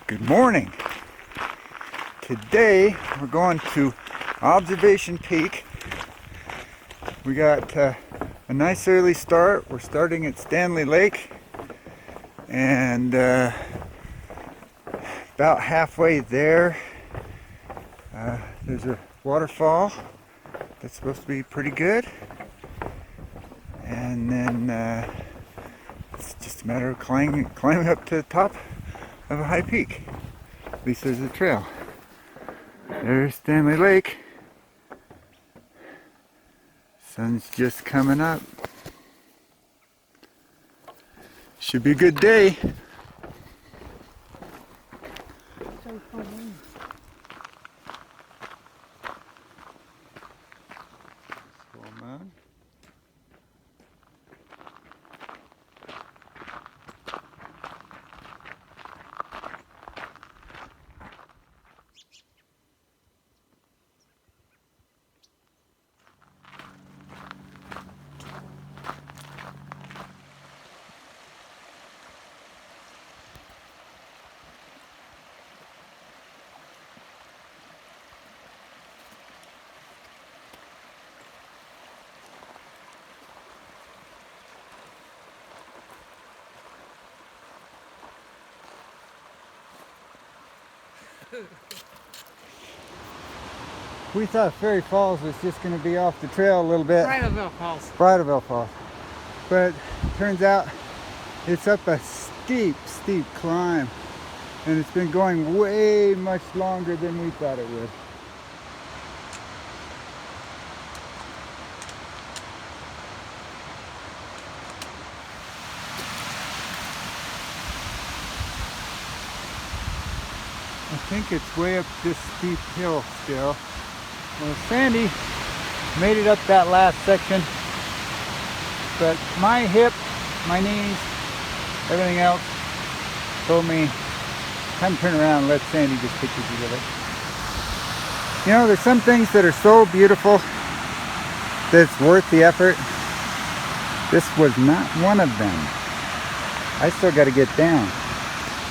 Good morning. Today we're going to Observation Peak. We got a nice early start. We're starting at Stanley Lake, and about halfway there there's a waterfall that's supposed to be pretty good, and then it's just a matter of climbing up to the top of a high peak. At least there's a trail. There's Stanley Lake. Sun's just coming up. Should be a good day. Full moon. We thought Fairy Falls was just going to be off the trail a little bit. Bridalveil Falls. Bridalveil Falls. But turns out it's up a steep climb. And it's been going way much longer than we thought it would. I think it's way up this steep hill still. Well, Sandy made it up that last section, but my hip, my knees, everything else told me time to turn around and let Sandy just take you with it. You know, there's some things that are so beautiful that it's worth the effort. This was not one of them. I still got to get down.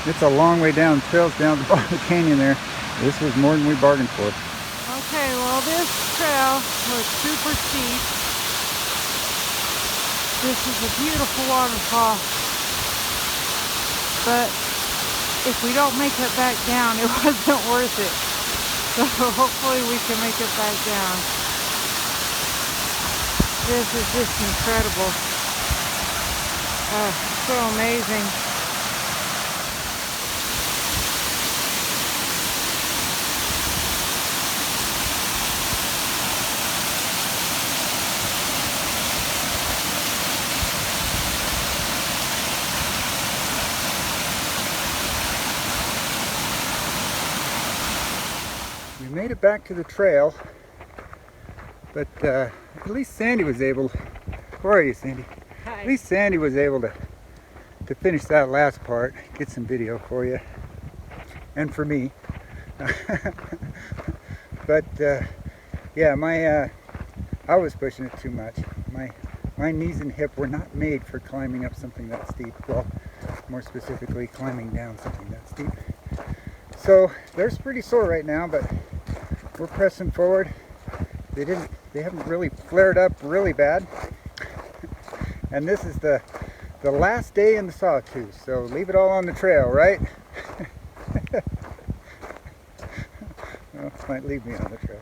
It's a long way down, trails down the bottom of the canyon there. This was more than we bargained for. Okay, well this trail was super steep. This is a beautiful waterfall. But if we don't make it back down, it wasn't worth it. So hopefully we can make it back down. This is just incredible. So amazing. We made it back to the trail, but at least Sandy was able, where are you, Sandy? Hi. At least Sandy was able to finish that last part, get some video for you, and for me. But yeah, I was pushing it too much. My knees and hip were not made for climbing up something that steep. Well, more specifically, climbing down something that steep. So they're pretty sore right now, but we're pressing forward. They haven't really flared up really bad. And this is the last day in the Sawtooths, so leave it all on the trail, right? Well, it might leave me on the trail.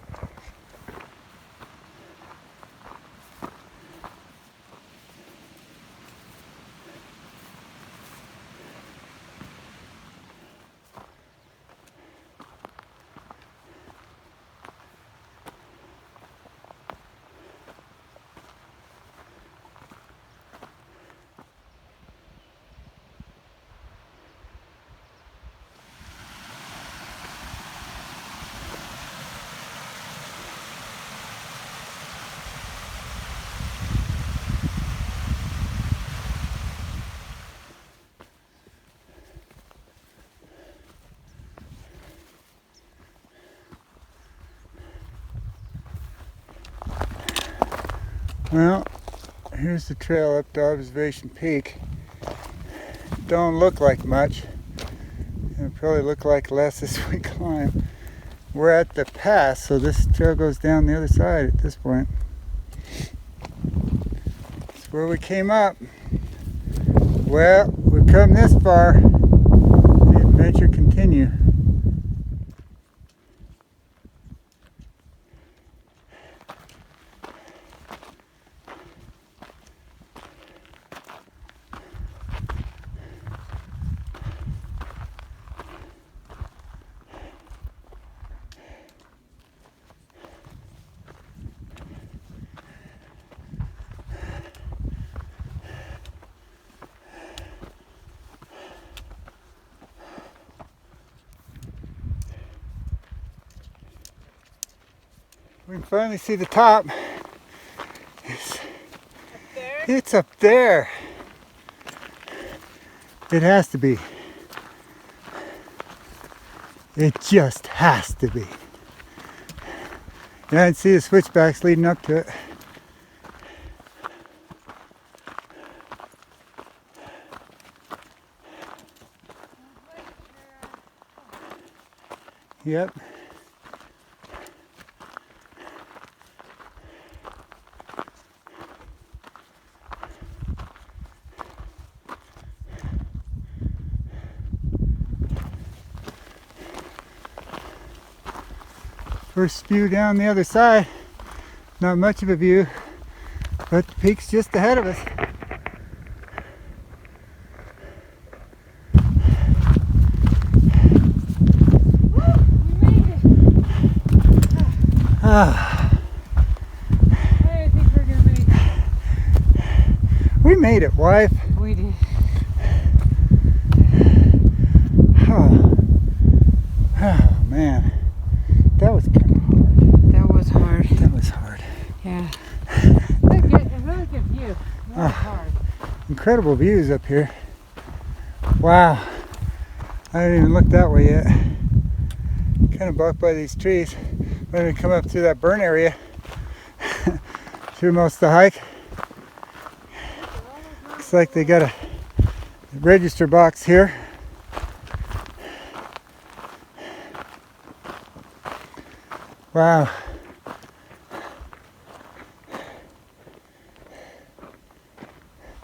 Well, here's the trail up to Observation Peak. Don't look like much. It'll probably look like less as we climb. We're at the pass, so this trail goes down the other side at this point. It's where we came up. Well, we've come this far. The adventure continue. We can finally see the top. It's up there. It has to be. It just has to be. And I can see the switchbacks leading up to it. Yep. First view down the other side. Not much of a view, but the peak's just ahead of us. I think we're gonna make it. We made it, wife. We did. Oh man, that was kind of hard. That was hard. That was hard. Yeah. A really good view. Really hard. Incredible views up here. Wow. I didn't even look that way yet. Kind of blocked by these trees. We're going to come up through that burn area through most of the hike. Looks like they got a register box here. Wow.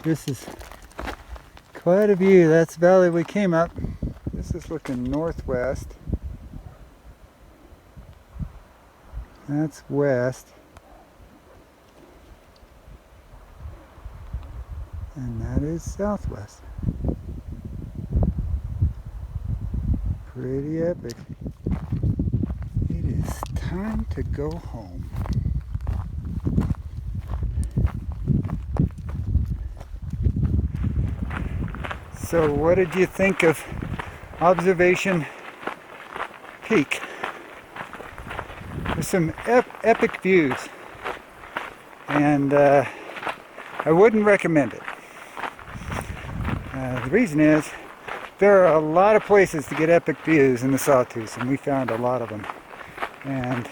This is quite a view. That's the valley we came up. This is looking northwest. That's west. And that is southwest. Pretty epic. It is time to go home. So what did you think of Observation Peak? There's some epic views, and I wouldn't recommend it. The reason is there are a lot of places to get epic views in the Sawtooths, and we found a lot of them, and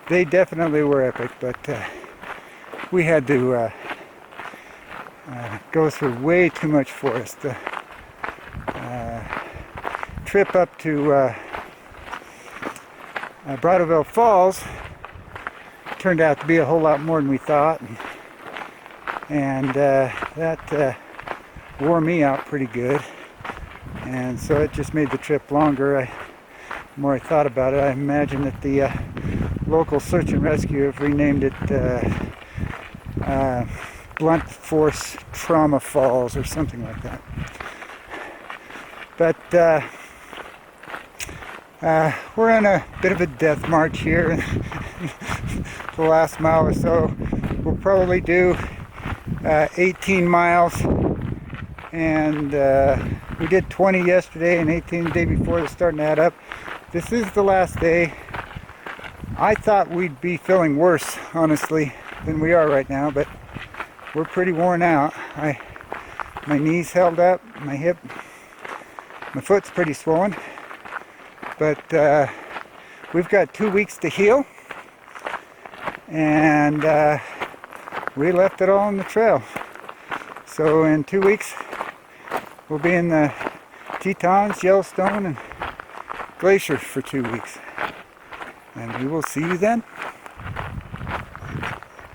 they definitely were epic, but we had to go through way too much forest. The trip up to Bridalveil Falls turned out to be a whole lot more than we thought, and that wore me out pretty good, and so it just made the trip longer. The more I thought about it, I imagine that the local search and rescue have renamed it Blunt Force Trauma Falls or something like that. But we're on a bit of a death march here. The last mile or so we'll probably do 18 miles, and we did 20 yesterday and 18 the day before. They're starting to add up. This is the last day. I thought we'd be feeling worse, honestly, than we are right now, but we're pretty worn out. My knees held up, my hip, my foot's pretty swollen, but we've got 2 weeks to heal, and we left it all on the trail. So in 2 weeks we'll be in the Tetons, Yellowstone, and glaciers for 2 weeks. And we will see you then.